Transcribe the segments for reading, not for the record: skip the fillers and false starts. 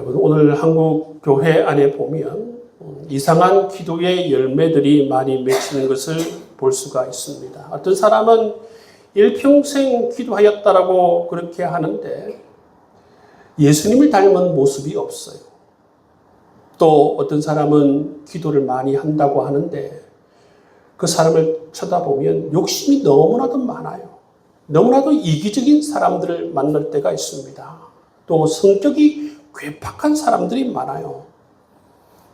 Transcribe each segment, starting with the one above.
여러분, 오늘 한국 교회 안에 보면 이상한 기도의 열매들이 많이 맺히는 것을 볼 수가 있습니다. 어떤 사람은 일평생 기도하였다라고 그렇게 하는데 예수님을 닮은 모습이 없어요. 또 어떤 사람은 기도를 많이 한다고 하는데 그 사람을 쳐다보면 욕심이 너무나도 많아요. 너무나도 이기적인 사람들을 만날 때가 있습니다. 또 성격이 괴팍한 사람들이 많아요.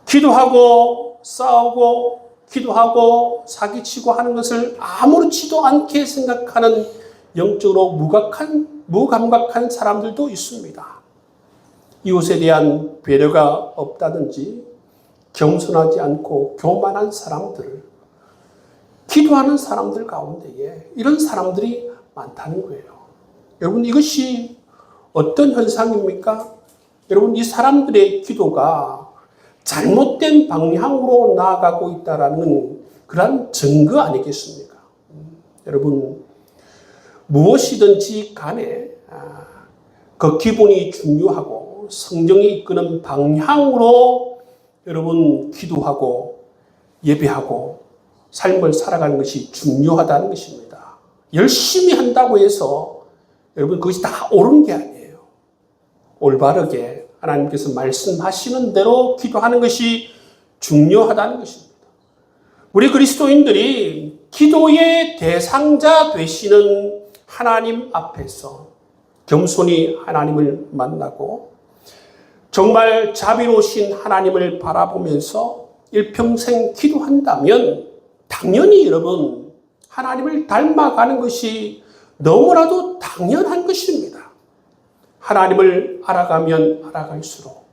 기도하고 싸우고 기도하고 사기치고 하는 것을 아무렇지도 않게 생각하는 영적으로 무감각한 사람들도 있습니다. 이웃에 대한 배려가 없다든지 겸손하지 않고 교만한 사람들, 기도하는 사람들 가운데에 이런 사람들이 많다는 거예요. 여러분, 이것이 어떤 현상입니까? 여러분, 이 사람들의 기도가 잘못된 방향으로 나아가고 있다는 그런 증거 아니겠습니까? 여러분, 무엇이든지 간에 그 기본이 중요하고 성경이 이끄는 방향으로 여러분 기도하고 예배하고 삶을 살아가는 것이 중요하다는 것입니다. 열심히 한다고 해서 여러분 그것이 다 옳은 게 아니에요. 올바르게 하나님께서 말씀하시는 대로 기도하는 것이 중요하다는 것입니다. 우리 그리스도인들이 기도의 대상자 되시는 하나님 앞에서 겸손히 하나님을 만나고 정말 자비로우신 하나님을 바라보면서 일평생 기도한다면 당연히 여러분 하나님을 닮아가는 것이 너무나도 당연한 것입니다. 하나님을 알아가면 알아갈수록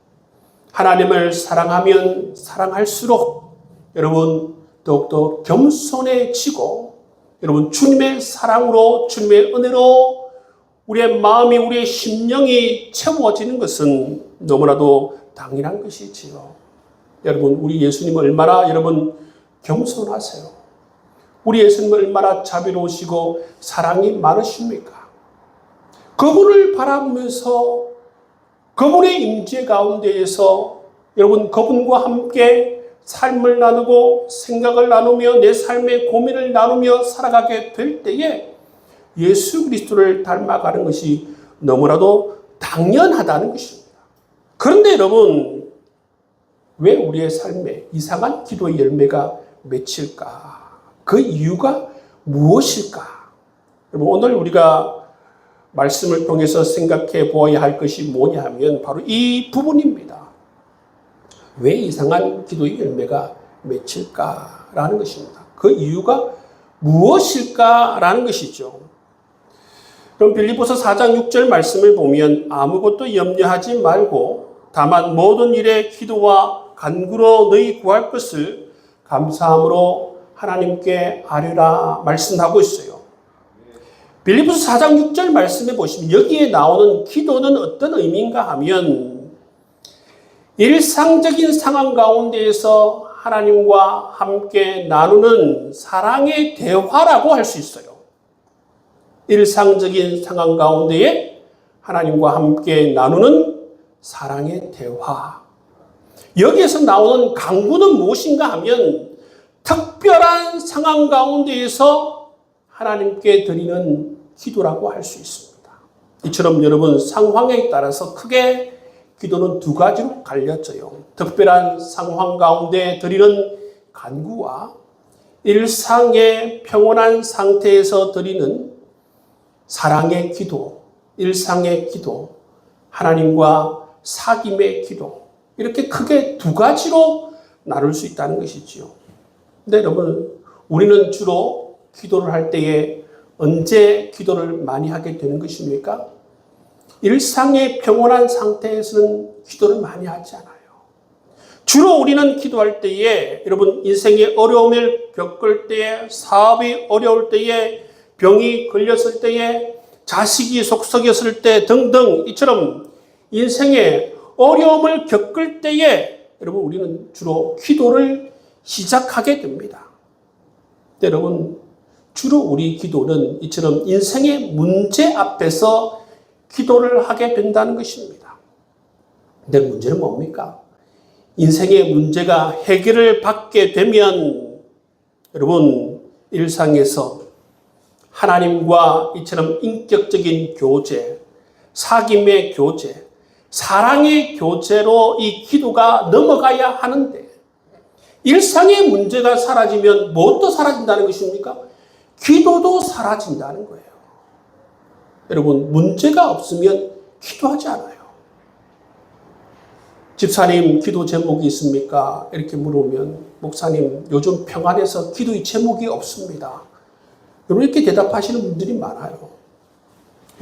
하나님을 사랑하면 사랑할수록 여러분 더욱더 겸손해지고 여러분 주님의 사랑으로 주님의 은혜로 우리의 마음이 우리의 심령이 채워지는 것은 너무나도 당연한 것이지요. 여러분 우리 예수님 얼마나 여러분 겸손하세요. 우리 예수님 얼마나 자비로우시고 사랑이 많으십니까? 그분을 바라보면서 그분의 임재 가운데에서 여러분 그분과 함께 삶을 나누고 생각을 나누며 내 삶의 고민을 나누며 살아가게 될 때에 예수 그리스도를 닮아가는 것이 너무나도 당연하다는 것입니다. 그런데 여러분 왜 우리의 삶에 이상한 기도의 열매가 맺힐까? 그 이유가 무엇일까? 여러분 오늘 우리가 말씀을 통해서 생각해 보아야 할 것이 뭐냐 하면 바로 이 부분입니다. 왜 이상한 기도의 열매가 맺힐까라는 것입니다. 그 이유가 무엇일까라는 것이죠. 그럼 빌립보서 4장 6절 말씀을 보면 아무것도 염려하지 말고 다만 모든 일에 기도와 간구로 너희 구할 것을 감사함으로 하나님께 아뢰라 말씀하고 있어요. 빌립보서 4장 6절 말씀에 보시면 여기에 나오는 기도는 어떤 의미인가 하면 일상적인 상황 가운데에서 하나님과 함께 나누는 사랑의 대화라고 할 수 있어요. 일상적인 상황 가운데에 하나님과 함께 나누는 사랑의 대화. 여기에서 나오는 간구는 무엇인가 하면 특별한 상황 가운데에서 하나님께 드리는 기도라고 할 수 있습니다. 이처럼 여러분 상황에 따라서 크게 기도는 두 가지로 갈려져요. 특별한 상황 가운데 드리는 간구와 일상의 평온한 상태에서 드리는 사랑의 기도, 일상의 기도, 하나님과 사귐의 기도 이렇게 크게 두 가지로 나눌 수 있다는 것이지요. 근데 여러분 우리는 주로 기도를 할 때에 언제 기도를 많이 하게 되는 것입니까? 일상의 평온한 상태에서는 기도를 많이 하지 않아요. 주로 우리는 기도할 때에 여러분 인생의 어려움을 겪을 때에 사업이 어려울 때에 병이 걸렸을 때에 자식이 속썩였을 때 등등 이처럼 인생의 어려움을 겪을 때에 여러분 우리는 주로 기도를 시작하게 됩니다. 여러분 주로 우리 기도는 이처럼 인생의 문제 앞에서 기도를 하게 된다는 것입니다. 근데 문제는 뭡니까? 인생의 문제가 해결을 받게 되면 여러분 일상에서 하나님과 이처럼 인격적인 교제, 사귐의 교제, 사랑의 교제로 이 기도가 넘어가야 하는데 일상의 문제가 사라지면 무엇도 사라진다는 것입니까? 기도도 사라진다는 거예요. 여러분 문제가 없으면 기도하지 않아요. 집사님 기도 제목이 있습니까? 이렇게 물으면 목사님 요즘 평안해서 기도의 제목이 없습니다. 여러분 이렇게 대답하시는 분들이 많아요.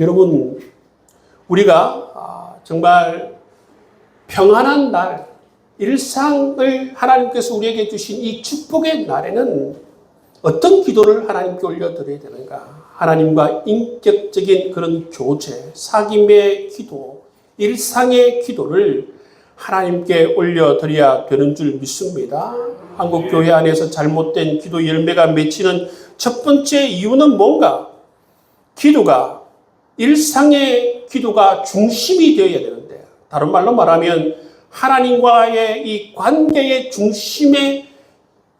여러분 우리가 정말 평안한 날, 일상을 하나님께서 우리에게 주신 이 축복의 날에는 어떤 기도를 하나님께 올려드려야 되는가? 하나님과 인격적인 그런 교제, 사귐의 기도, 일상의 기도를 하나님께 올려드려야 되는 줄 믿습니다. 한국 교회 안에서 잘못된 기도 열매가 맺히는 첫 번째 이유는 뭔가? 기도가 일상의 기도가 중심이 되어야 되는데, 다른 말로 말하면 하나님과의 이 관계의 중심에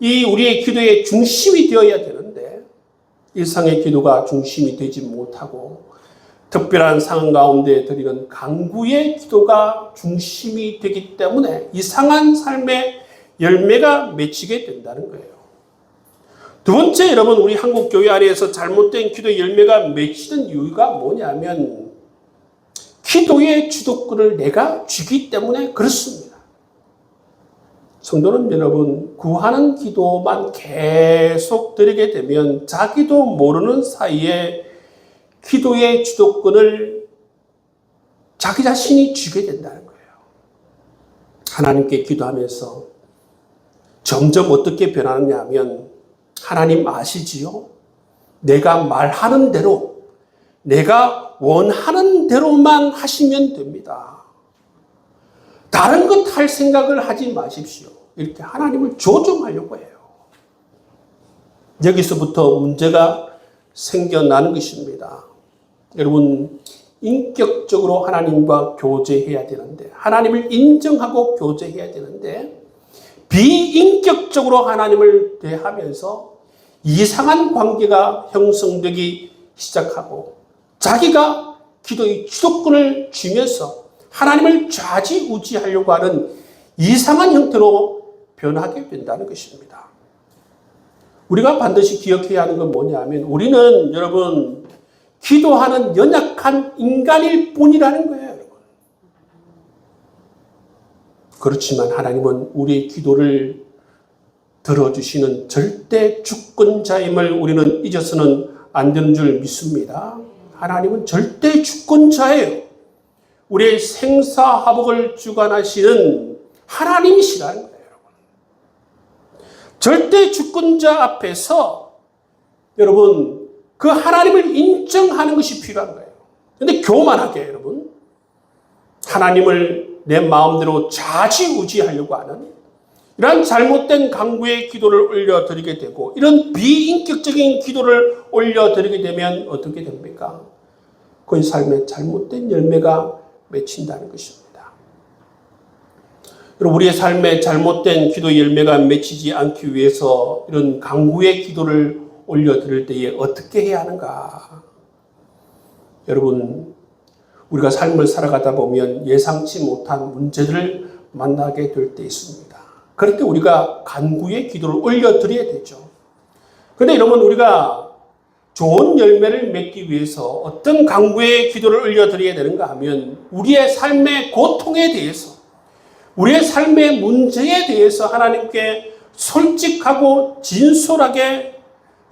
이 우리의 기도의 중심이 되어야 되는데 일상의 기도가 중심이 되지 못하고 특별한 상황 가운데 드리는 간구의 기도가 중심이 되기 때문에 이상한 삶의 열매가 맺히게 된다는 거예요. 두 번째, 여러분 우리 한국 교회 안에서 잘못된 기도 열매가 맺히는 이유가 뭐냐면 기도의 주도권을 내가 쥐기 때문에 그렇습니다. 성도는 여러분 구하는 기도만 계속 드리게 되면 자기도 모르는 사이에 기도의 주도권을 자기 자신이 쥐게 된다는 거예요. 하나님께 기도하면서 점점 어떻게 변하느냐 하면 하나님 아시지요? 내가 말하는 대로 내가 원하는 대로만 하시면 됩니다. 다른 것 할 생각을 하지 마십시오. 이렇게 하나님을 조종하려고 해요. 여기서부터 문제가 생겨나는 것입니다. 여러분 인격적으로 하나님과 교제해야 되는데 하나님을 인정하고 교제해야 되는데 비인격적으로 하나님을 대하면서 이상한 관계가 형성되기 시작하고 자기가 기도의 주도권을 쥐면서 하나님을 좌지우지하려고 하는 이상한 형태로 변하게 된다는 것입니다. 우리가 반드시 기억해야 하는 건 뭐냐면 우리는 여러분 기도하는 연약한 인간일 뿐이라는 거예요. 여러분. 그렇지만 하나님은 우리의 기도를 들어주시는 절대 주권자임을 우리는 잊어서는 안 되는 줄 믿습니다. 하나님은 절대 주권자예요. 우리의 생사화복을 주관하시는 하나님이시라는 거예요. 여러분. 절대 주권자 앞에서 여러분 그 하나님을 인정하는 것이 필요한 거예요. 그런데 교만하게 여러분 하나님을 내 마음대로 좌지우지하려고 하는 이런 잘못된 간구의 기도를 올려드리게 되고 이런 비인격적인 기도를 올려드리게 되면 어떻게 됩니까? 그의 삶에 잘못된 열매가 맺힌다는 것입니다. 우리의 삶에 잘못된 기도 열매가 맺히지 않기 위해서 이런 간구의 기도를 올려드릴 때에 어떻게 해야 하는가? 여러분, 우리가 삶을 살아가다 보면 예상치 못한 문제들을 만나게 될 때 있습니다. 그럴 때 우리가 간구의 기도를 올려드려야 되죠. 그런데 여러분, 우리가 좋은 열매를 맺기 위해서 어떤 간구의 기도를 올려드려야 되는가 하면 우리의 삶의 고통에 대해서 우리의 삶의 문제에 대해서 하나님께 솔직하고 진솔하게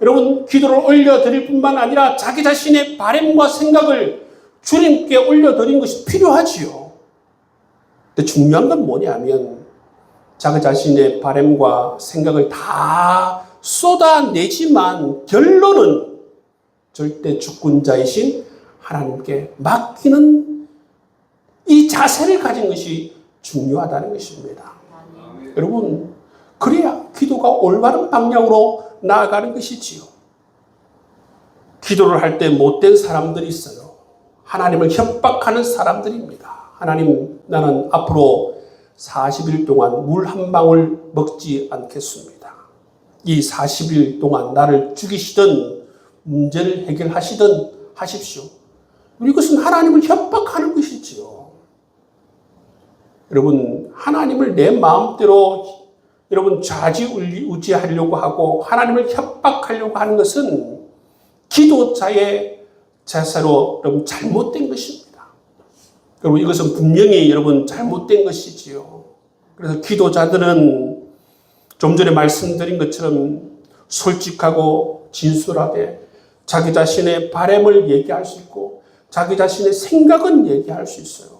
여러분 기도를 올려드릴 뿐만 아니라 자기 자신의 바람과 생각을 주님께 올려드리는 것이 필요하지요. 근데 중요한 건 뭐냐면 자기 자신의 바람과 생각을 다 쏟아내지만 결론은 절대 주권자이신 하나님께 맡기는 이 자세를 가진 것이 중요하다는 것입니다. 여러분, 그래야 기도가 올바른 방향으로 나아가는 것이지요. 기도를 할 때 못된 사람들이 있어요. 하나님을 협박하는 사람들입니다. 하나님, 나는 앞으로 40일 동안 물 한 방울 먹지 않겠습니다. 이 40일 동안 나를 죽이시든 문제를 해결하시든 하십시오. 이것은 하나님을 협박하는 것이지요. 여러분, 하나님을 내 마음대로 여러분 좌지우지하려고 하고 하나님을 협박하려고 하는 것은 기도자의 자세로 여러분 잘못된 것입니다. 여러분, 이것은 분명히 여러분 잘못된 것이지요. 그래서 기도자들은 좀 전에 말씀드린 것처럼 솔직하고 진솔하게 자기 자신의 바람을 얘기할 수 있고 자기 자신의 생각은 얘기할 수 있어요.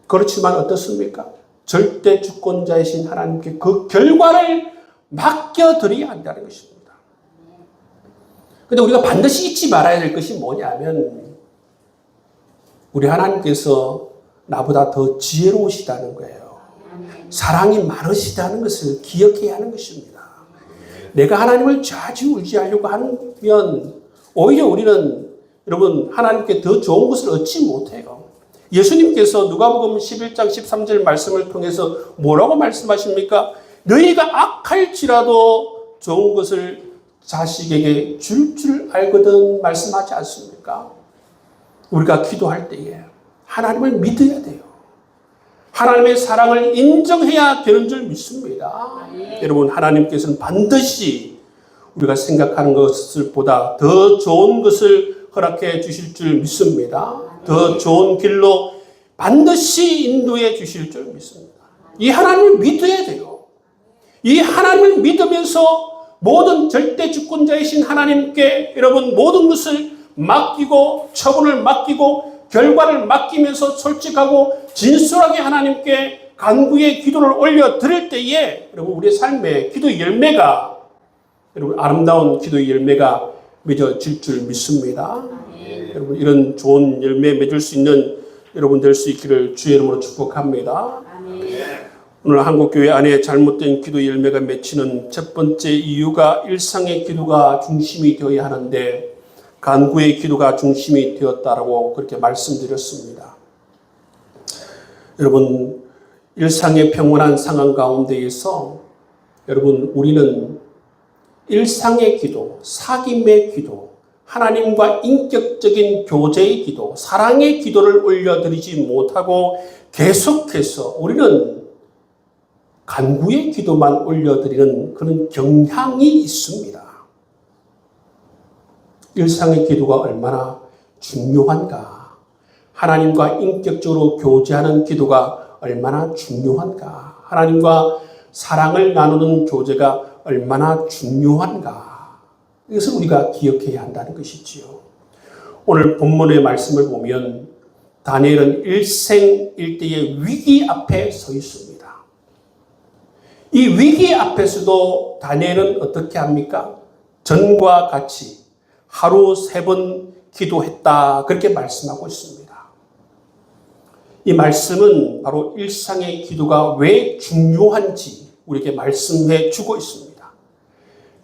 그렇지만 어떻습니까? 절대 주권자이신 하나님께 그 결과를 맡겨드려야 한다는 것입니다. 그런데 우리가 반드시 잊지 말아야 될 것이 뭐냐면 우리 하나님께서 나보다 더 지혜로우시다는 거예요. 사랑이 많으시다는 것을 기억해야 하는 것입니다. 내가 하나님을 좌지우지하려고 하면 오히려 우리는 여러분 하나님께 더 좋은 것을 얻지 못해요. 예수님께서 누가복음 11장 13절 말씀을 통해서 뭐라고 말씀하십니까? 너희가 악할지라도 좋은 것을 자식에게 줄 알거든 말씀하지 않습니까? 우리가 기도할 때에 하나님을 믿어야 돼요. 하나님의 사랑을 인정해야 되는 줄 믿습니다. 여러분, 하나님께서는 반드시 우리가 생각하는 것을 보다 더 좋은 것을 허락해 주실 줄 믿습니다. 더 좋은 길로 반드시 인도해 주실 줄 믿습니다. 이 하나님을 믿어야 돼요. 이 하나님을 믿으면서 모든 절대 주권자이신 하나님께 여러분 모든 것을 맡기고 처분을 맡기고 결과를 맡기면서 솔직하고 진솔하게 하나님께 간구의 기도를 올려 드릴 때에 여러분 우리의 삶에 기도 열매가 여러분 아름다운 기도 열매가 맺어질 줄 믿습니다. 여러분 이런 좋은 열매 맺을 수 있는 여러분 될 수 있기를 주의 이름으로 축복합니다. 오늘 한국교회 안에 잘못된 기도 열매가 맺히는 첫 번째 이유가 일상의 기도가 중심이 되어야 하는데 간구의 기도가 중심이 되었다라고 그렇게 말씀드렸습니다. 여러분 일상의 평온한 상황 가운데에서 여러분 우리는 일상의 기도, 사귐의 기도, 하나님과 인격적인 교제의 기도, 사랑의 기도를 올려드리지 못하고 계속해서 우리는 간구의 기도만 올려드리는 그런 경향이 있습니다. 일상의 기도가 얼마나 중요한가, 하나님과 인격적으로 교제하는 기도가 얼마나 중요한가, 하나님과 사랑을 나누는 교제가 얼마나 중요한가, 이것을 우리가 기억해야 한다는 것이지요. 오늘 본문의 말씀을 보면 다니엘은 일생일대의 위기 앞에 서 있습니다. 이 위기 앞에서도 다니엘은 어떻게 합니까? 전과 같이 하루 3번 기도했다. 그렇게 말씀하고 있습니다. 이 말씀은 바로 일상의 기도가 왜 중요한지 우리에게 말씀해 주고 있습니다.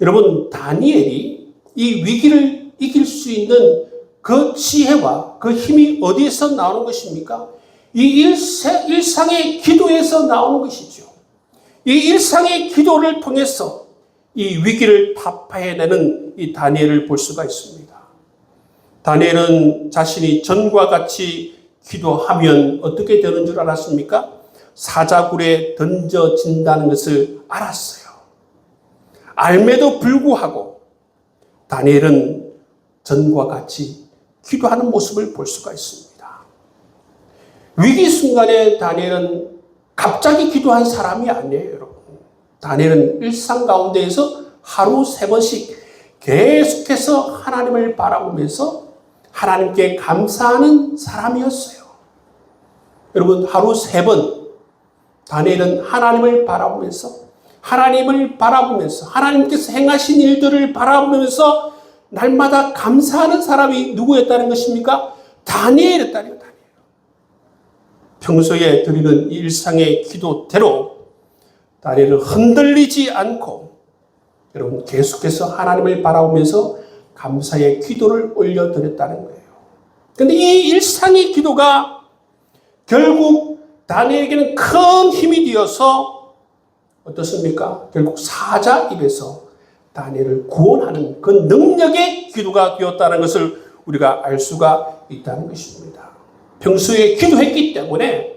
여러분, 다니엘이 이 위기를 이길 수 있는 그 지혜와 그 힘이 어디에서 나오는 것입니까? 이 일상의 기도에서 나오는 것이죠. 이 일상의 기도를 통해서 이 위기를 타파해내는 이 다니엘을 볼 수가 있습니다. 다니엘은 자신이 전과 같이 기도하면 어떻게 되는 줄 알았습니까? 사자굴에 던져진다는 것을 알았어요. 알매도 불구하고 다니엘은 전과 같이 기도하는 모습을 볼 수가 있습니다. 위기 순간에 다니엘은 갑자기 기도한 사람이 아니에요, 여러분. 다니엘은 일상 가운데에서 하루 3번씩 계속해서 하나님을 바라보면서 하나님께 감사하는 사람이었어요. 여러분, 하루 3번 다니엘은 하나님을 바라보면서 하나님께서 행하신 일들을 바라보면서 날마다 감사하는 사람이 누구였다는 것입니까? 다니엘이었다는 거예요. 평소에 드리는 일상의 기도대로 다니엘은 흔들리지 않고 여러분 계속해서 하나님을 바라보면서 감사의 기도를 올려드렸다는 거예요. 그런데 이 일상의 기도가 결국 다니엘에게는 큰 힘이 되어서 어떻습니까? 결국 사자 입에서 다니엘을 구원하는 그 능력의 기도가 되었다는 것을 우리가 알 수가 있다는 것입니다. 평소에 기도했기 때문에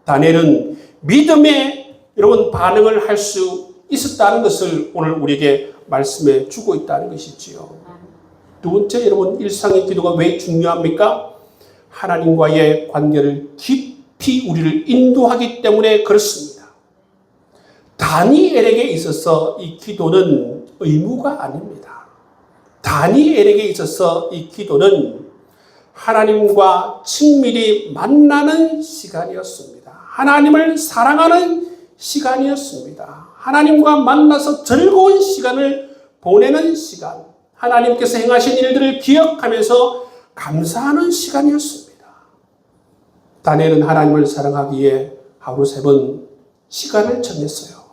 다니엘은 믿음의 여러분 반응을 할 수 있었다는 것을 오늘 우리에게 말씀해 주고 있다는 것이지요. 두 번째, 여러분, 일상의 기도가 왜 중요합니까? 하나님과의 관계를 깊이 우리를 인도하기 때문에 그렇습니다. 다니엘에게 있어서 이 기도는 의무가 아닙니다. 다니엘에게 있어서 이 기도는 하나님과 친밀히 만나는 시간이었습니다. 하나님을 사랑하는 시간이었습니다. 하나님과 만나서 즐거운 시간을 보내는 시간, 하나님께서 행하신 일들을 기억하면서 감사하는 시간이었습니다. 다니엘은 하나님을 사랑하기에 하루 3번 시간을 정했어요.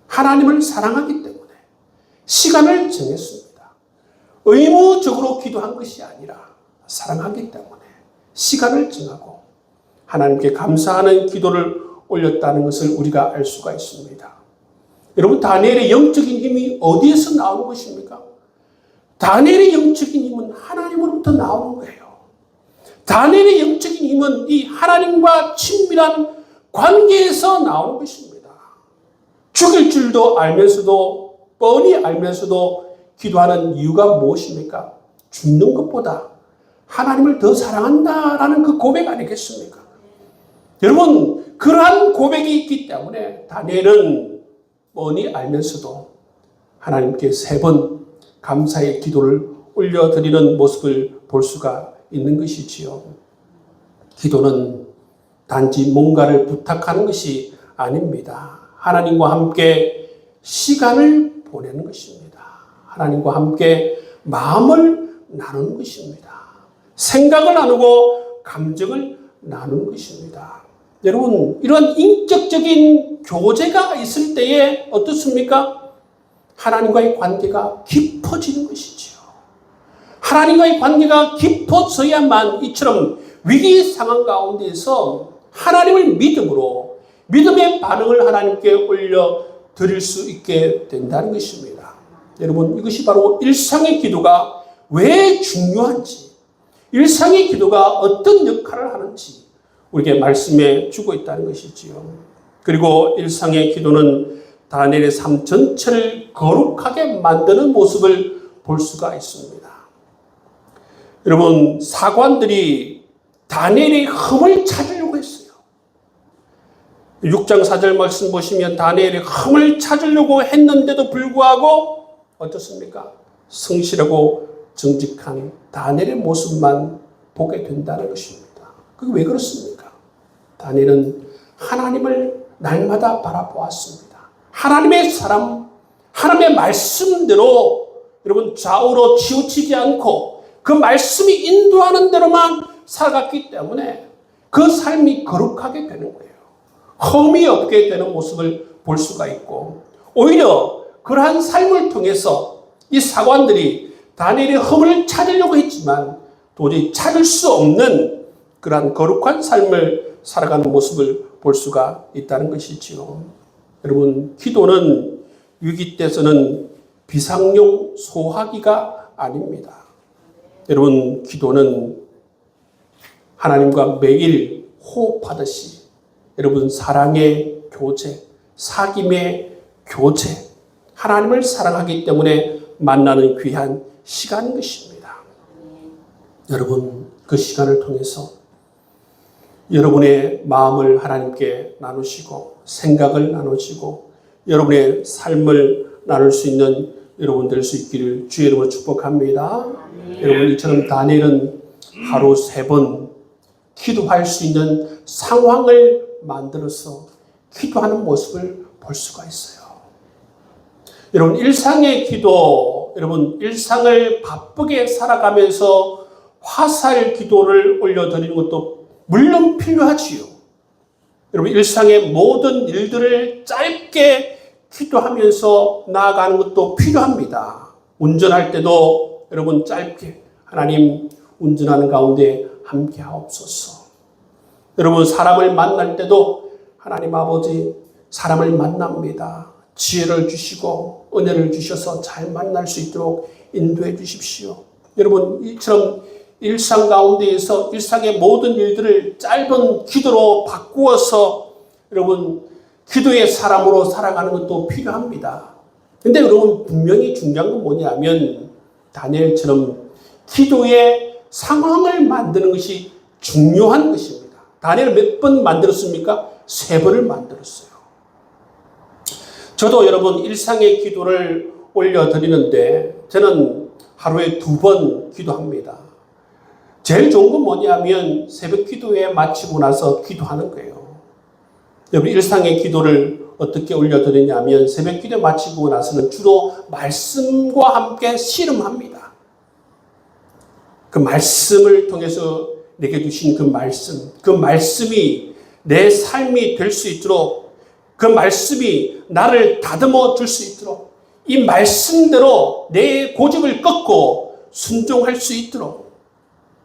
하나님을 사랑하기 때문에 시간을 정했습니다. 의무적으로 기도한 것이 아니라 사랑하기 때문에 시간을 정하고 하나님께 감사하는 기도를 올렸다는 것을 우리가 알 수가 있습니다. 여러분, 다니엘의 영적인 힘이 어디에서 나오는 것입니까? 다니엘의 영적인 힘은 하나님으로부터 나오는 거예요. 다니엘의 영적인 힘은 이 하나님과 친밀한 관계에서 나오는 것입니다. 죽일 줄도 알면서도, 뻔히 알면서도 기도하는 이유가 무엇입니까? 죽는 것보다 하나님을 더 사랑한다라는 그 고백 아니겠습니까? 여러분, 그러한 고백이 있기 때문에 다니엘은 뻔히 알면서도 하나님께 3번 감사의 기도를 올려드리는 모습을 볼 수가 있는 것이지요. 기도는 단지 뭔가를 부탁하는 것이 아닙니다. 하나님과 함께 시간을 보내는 것입니다. 하나님과 함께 마음을 나누는 것입니다. 생각을 나누고 감정을 나누는 것입니다. 여러분, 이런 인격적인 교제가 있을 때에 어떻습니까? 하나님과의 관계가 깊어지는 것이지요. 하나님과의 관계가 깊어져야만 이처럼 위기 상황 가운데서 하나님을 믿음으로 믿음의 반응을 하나님께 올려드릴 수 있게 된다는 것입니다. 여러분, 이것이 바로 일상의 기도가 왜 중요한지, 일상의 기도가 어떤 역할을 하는지 우리에게 말씀해 주고 있다는 것이지요. 그리고 일상의 기도는 다니엘의 삶 전체를 거룩하게 만드는 모습을 볼 수가 있습니다. 여러분, 사관들이 다니엘의 흠을 찾으려고 했어요. 6장 4절 말씀 보시면 다니엘의 흠을 찾으려고 했는데도 불구하고 어떻습니까? 성실하고 정직한 다니엘의 모습만 보게 된다는 것입니다. 그게 왜 그렇습니까? 다니엘은 하나님을 날마다 바라보았습니다. 하나님의 사람, 하나님의 말씀대로 여러분 좌우로 치우치지 않고 그 말씀이 인도하는 대로만 살아갔기 때문에 그 삶이 거룩하게 되는 거예요. 흠이 없게 되는 모습을 볼 수가 있고, 오히려 그러한 삶을 통해서 이 사관들이 다니엘의 흠을 찾으려고 했지만 도저히 찾을 수 없는 그러한 거룩한 삶을 살아가는 모습을 볼 수가 있다는 것이지요. 여러분, 기도는 위기 때서는 비상용 소화기가 아닙니다. 여러분, 기도는 하나님과 매일 호흡하듯이 여러분 사랑의 교제, 사귐의 교제, 하나님을 사랑하기 때문에 만나는 귀한 시간인 것입니다. 여러분, 그 시간을 통해서 여러분의 마음을 하나님께 나누시고 생각을 나누시고 여러분의 삶을 나눌 수 있는 여러분 될 수 있기를 주의 이름으로 축복합니다. 여러분, 이처럼 다니엘은 하루 3번 기도할 수 있는 상황을 만들어서 기도하는 모습을 볼 수가 있어요. 여러분, 일상의 기도, 여러분 일상을 바쁘게 살아가면서 화살 기도를 올려드리는 것도 물론 필요하지요. 여러분, 일상의 모든 일들을 짧게 기도하면서 나아가는 것도 필요합니다. 운전할 때도 여러분 짧게 하나님 운전하는 가운데 함께 하옵소서. 여러분, 사람을 만날 때도 하나님 아버지 사람을 만납니다. 지혜를 주시고 은혜를 주셔서 잘 만날 수 있도록 인도해 주십시오. 여러분, 이처럼 일상 가운데에서 일상의 모든 일들을 짧은 기도로 바꾸어서 여러분 기도의 사람으로 살아가는 것도 필요합니다. 근데 여러분, 분명히 중요한 건 뭐냐면 다니엘처럼 기도의 상황을 만드는 것이 중요한 것입니다. 다니엘 몇 번 만들었습니까? 3번을 만들었어요. 저도 여러분 일상의 기도를 올려드리는데 저는 하루에 2번 기도합니다. 제일 좋은 건 뭐냐면 새벽 기도에 마치고 나서 기도하는 거예요. 여러분, 일상의 기도를 어떻게 올려드리냐면 새벽 기도 마치고 나서는 주로 말씀과 함께 씨름합니다. 그 말씀을 통해서 내게 주신 그 말씀이 내 삶이 될 수 있도록, 그 말씀이 나를 다듬어 줄 수 있도록, 이 말씀대로 내 고집을 꺾고 순종할 수 있도록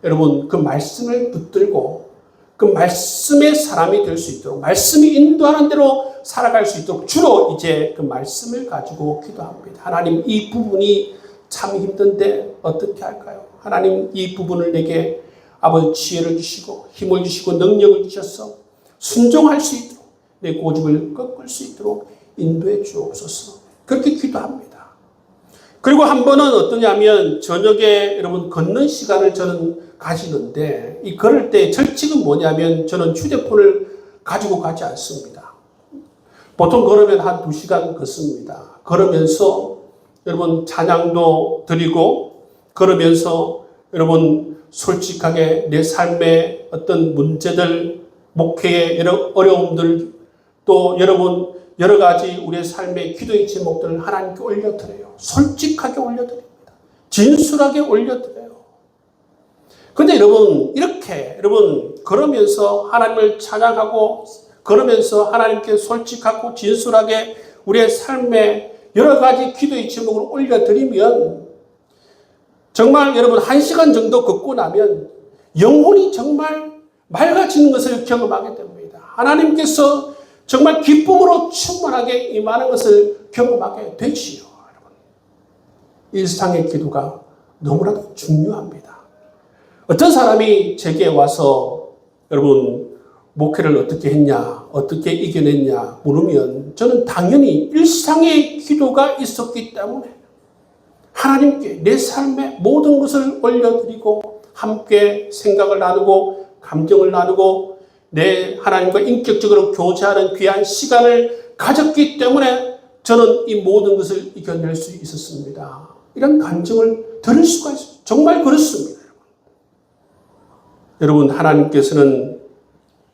여러분 그 말씀을 붙들고 그 말씀의 사람이 될 수 있도록, 말씀이 인도하는 대로 살아갈 수 있도록 주로 이제 그 말씀을 가지고 기도합니다. 하나님, 이 부분이 참 힘든데 어떻게 할까요? 하나님, 이 부분을 내게 아버지 지혜를 주시고 힘을 주시고 능력을 주셔서 순종할 수 있도록, 내 고집을 꺾을 수 있도록 인도해 주옵소서. 그렇게 기도합니다. 그리고 한 번은 어떠냐면 저녁에 여러분 걷는 시간을 저는 가지는데, 이 걸을 때 철칙은 뭐냐면 저는 휴대폰을 가지고 가지 않습니다. 보통 걸으면 한 2시간 걷습니다. 걸으면서 여러분 찬양도 드리고, 걸으면서 여러분 솔직하게 내 삶의 어떤 문제들, 목회의 여러 어려움들, 또 여러분 여러 가지 우리의 삶의 기도의 제목들을 하나님께 올려드려요. 솔직하게 올려드립니다. 진솔하게 올려드려요. 그런데 여러분, 이렇게 여러분 걸으면서 하나님을 찬양하고, 걸으면서 하나님께 솔직하고 진솔하게 우리의 삶의 여러 가지 기도의 제목을 올려드리면 정말 여러분 1시간 정도 걷고 나면 영혼이 정말 맑아지는 것을 경험하게 됩니다. 하나님께서 정말 기쁨으로 충만하게 임하는 것을 경험하게 되지요. 여러분, 일상의 기도가 너무나도 중요합니다. 어떤 사람이 제게 와서 여러분 목회를 어떻게 했냐, 어떻게 이겨냈냐 물으면 저는 당연히 일상의 기도가 있었기 때문에 하나님께 내 삶의 모든 것을 올려드리고 함께 생각을 나누고 감정을 나누고 내 하나님과 인격적으로 교제하는 귀한 시간을 가졌기 때문에 저는 이 모든 것을 이겨낼 수 있었습니다. 이런 간증을 들을 수가 있어요. 정말 그렇습니다. 여러분, 하나님께서는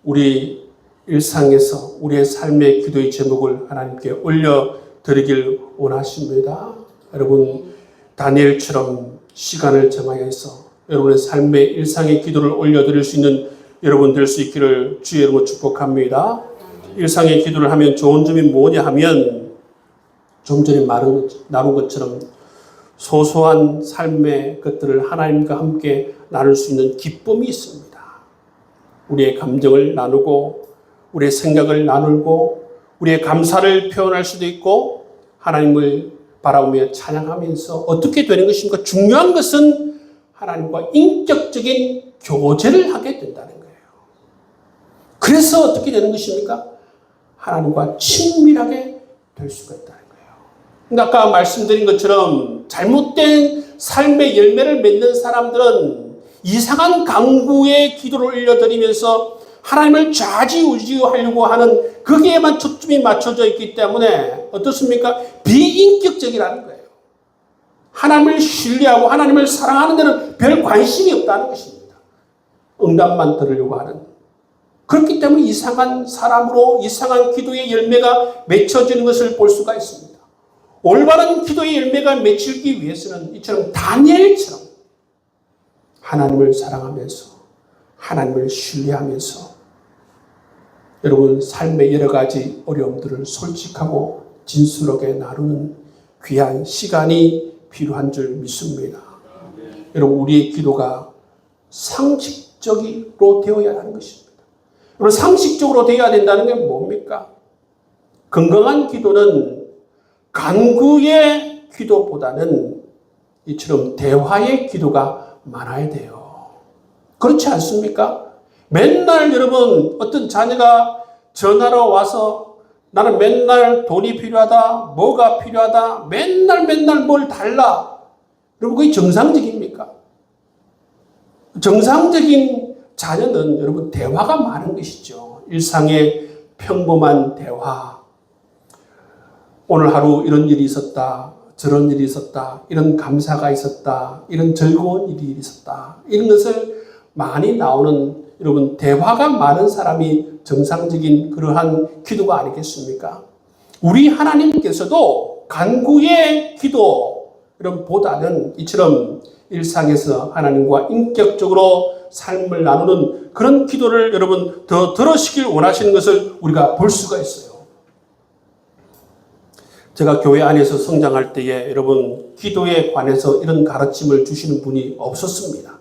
우리 일상에서 우리의 삶의 기도의 제목을 하나님께 올려드리길 원하십니다. 여러분, 다니엘처럼 시간을 정하여서 여러분의 삶의 일상의 기도를 올려드릴 수 있는 여러분 될 수 있기를 주의 이름으로 축복합니다. 일상의 기도를 하면 좋은 점이 뭐냐 하면 좀 전에 나눈 것처럼 소소한 삶의 것들을 하나님과 함께 나눌 수 있는 기쁨이 있습니다. 우리의 감정을 나누고 우리의 생각을 나누고 우리의 감사를 표현할 수도 있고 하나님을 바라보며 찬양하면서 어떻게 되는 것입니까? 중요한 것은 하나님과 인격적인 교제를 하게 된다는 거예요. 그래서 어떻게 되는 것입니까? 하나님과 친밀하게 될 수가 있다는 거예요. 근데 아까 말씀드린 것처럼 잘못된 삶의 열매를 맺는 사람들은 이상한 강구의 기도를 올려드리면서 하나님을 좌지우지하려고 하는 거기에만 초점이 맞춰져 있기 때문에 어떻습니까? 비인격적이라는 거예요. 하나님을 신뢰하고 하나님을 사랑하는 데는 별 관심이 없다는 것입니다. 응답만 들으려고 하는. 그렇기 때문에 이상한 사람으로 이상한 기도의 열매가 맺혀지는 것을 볼 수가 있습니다. 올바른 기도의 열매가 맺히기 위해서는 이처럼 다니엘처럼 하나님을 사랑하면서 하나님을 신뢰하면서 여러분 삶의 여러 가지 어려움들을 솔직하고 진솔하게 나누는 귀한 시간이 필요한 줄 믿습니다. 여러분, 우리의 기도가 상식적으로 되어야 하는 것입니다. 여러분, 상식적으로 되어야 된다는 게 뭡니까? 건강한 기도는 간구의 기도보다는 이처럼 대화의 기도가 많아야 돼요. 그렇지 않습니까? 맨날 여러분, 어떤 자녀가 전화로 와서 나는 맨날 돈이 필요하다, 뭐가 필요하다, 맨날 뭘 달라. 여러분, 그게 정상적입니까? 정상적인 자녀는 여러분 대화가 많은 것이죠. 일상의 평범한 대화. 오늘 하루 이런 일이 있었다. 저런 일이 있었다. 이런 감사가 있었다. 이런 즐거운 일이 있었다. 이런 것을 많이 나오는 여러분 대화가 많은 사람이 정상적인 그러한 기도가 아니겠습니까? 우리 하나님께서도 간구의 기도 보다는 이처럼 일상에서 하나님과 인격적으로 삶을 나누는 그런 기도를 여러분 더 들으시길 원하시는 것을 우리가 볼 수가 있어요. 제가 교회 안에서 성장할 때에 여러분 기도에 관해서 이런 가르침을 주시는 분이 없었습니다.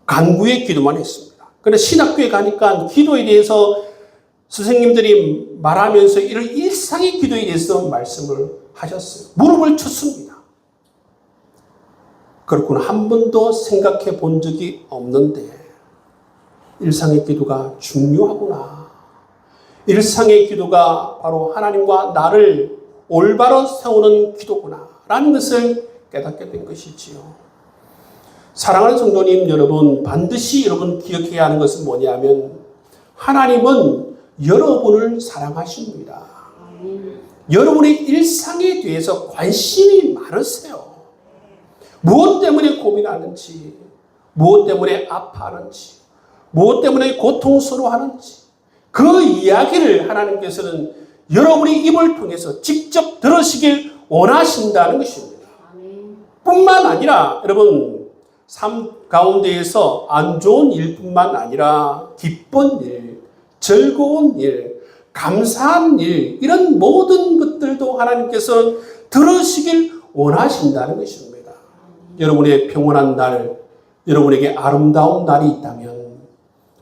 간구의 기도만 했습니다. 그런데 신학교에 가니까 기도에 대해서 선생님들이 말하면서 이런 일상의 기도에 대해서 말씀을 하셨어요. 무릎을 쳤습니다. 그렇구나. 한 번도 생각해 본 적이 없는데 일상의 기도가 중요하구나. 일상의 기도가 바로 하나님과 나를 올바로 세우는 기도구나 라는 것을 깨닫게 된 것이지요. 사랑하는 성도님 여러분, 반드시 여러분 기억해야 하는 것은 뭐냐면 하나님은 여러분을 사랑하십니다. 여러분의 일상에 대해서 관심이 많으세요. 무엇 때문에 고민하는지, 무엇 때문에 아파하는지, 무엇 때문에 고통스러워하는지 그 이야기를 하나님께서는 여러분의 입을 통해서 직접 들으시길 원하신다는 것입니다. 뿐만 아니라 여러분 삶 가운데에서 안 좋은 일뿐만 아니라 기쁜 일, 즐거운 일, 감사한 일 이런 모든 것들도 하나님께서 들으시길 원하신다는 것입니다. 여러분의 평온한 날, 여러분에게 아름다운 날이 있다면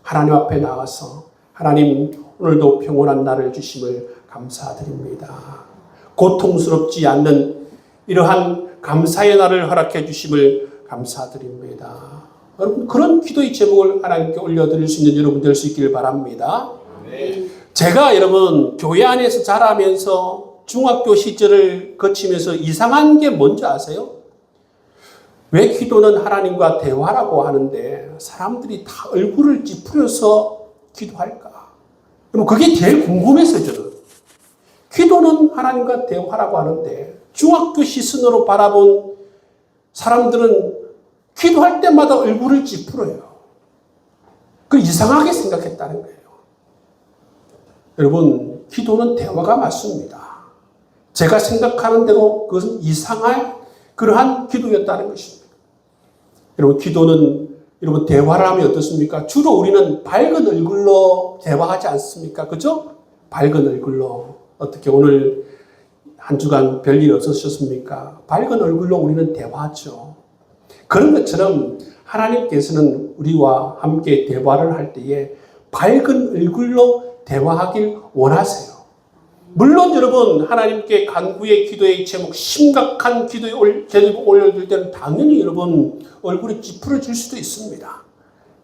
하나님 앞에 나가서 하나님 오늘도 평온한 날을 주심을 감사드립니다. 고통스럽지 않는 이러한 감사의 날을 허락해 주심을 감사드립니다. 여러분 그런 기도의 제목을 하나님께 올려드릴 수 있는 여러분 될 수 있기를 바랍니다. 네. 제가 여러분 교회 안에서 자라면서 중학교 시절을 거치면서 이상한 게 뭔지 아세요? 왜 기도는 하나님과 대화라고 하는데 사람들이 다 얼굴을 찌푸려서 기도할까? 그게 제일 궁금했어요, 저는. 기도는 하나님과 대화라고 하는데 중학교 시선으로 바라본 사람들은 기도할 때마다 얼굴을 찌푸려요. 그 이상하게 생각했다는 거예요. 여러분, 기도는 대화가 맞습니다. 제가 생각하는 대로 그것은 이상한 그러한 기도였다는 것입니다. 여러분, 기도는 여러분 대화를 하면 어떻습니까? 주로 우리는 밝은 얼굴로 대화하지 않습니까? 그죠? 밝은 얼굴로. 어떻게 오늘 한 주간 별일 없으셨습니까? 밝은 얼굴로 우리는 대화하죠. 그런 것처럼 하나님께서는 우리와 함께 대화를 할 때에 밝은 얼굴로 대화하길 원하세요. 물론 여러분 하나님께 간구의 기도의 제목 심각한 기도의 제목 올려줄 때는 당연히 여러분 얼굴이 찌푸려질 수도 있습니다.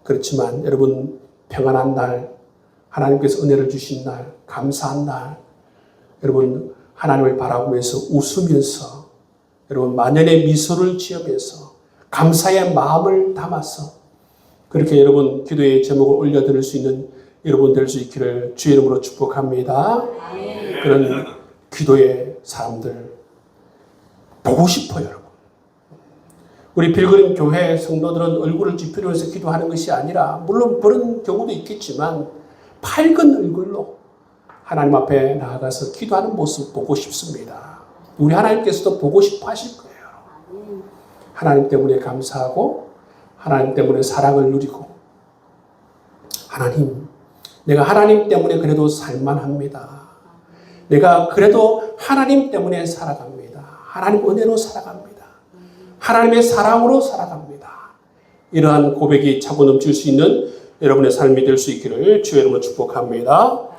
그렇지만 여러분 평안한 날, 하나님께서 은혜를 주신 날, 감사한 날 여러분 하나님을 바라보면서 웃으면서 여러분 만연의 미소를 지으면서 감사의 마음을 담아서 그렇게 여러분 기도의 제목을 올려드릴 수 있는 여러분 될 수 있기를 주의 이름으로 축복합니다. 그런 기도의 사람들 보고 싶어요, 여러분. 우리 빌그림 교회 성도들은 얼굴을 찌푸리면서 기도하는 것이 아니라 물론 그런 경우도 있겠지만 밝은 얼굴로 하나님 앞에 나아가서 기도하는 모습 보고 싶습니다. 우리 하나님께서도 보고 싶어 하실 거예요. 하나님 때문에 감사하고 하나님 때문에 사랑을 누리고 하나님 내가 하나님 때문에 그래도 살만합니다. 내가 그래도 하나님 때문에 살아갑니다. 하나님 은혜로 살아갑니다. 하나님의 사랑으로 살아갑니다. 이러한 고백이 차고 넘칠 수 있는 여러분의 삶이 될 수 있기를 주의 이름으로 축복합니다.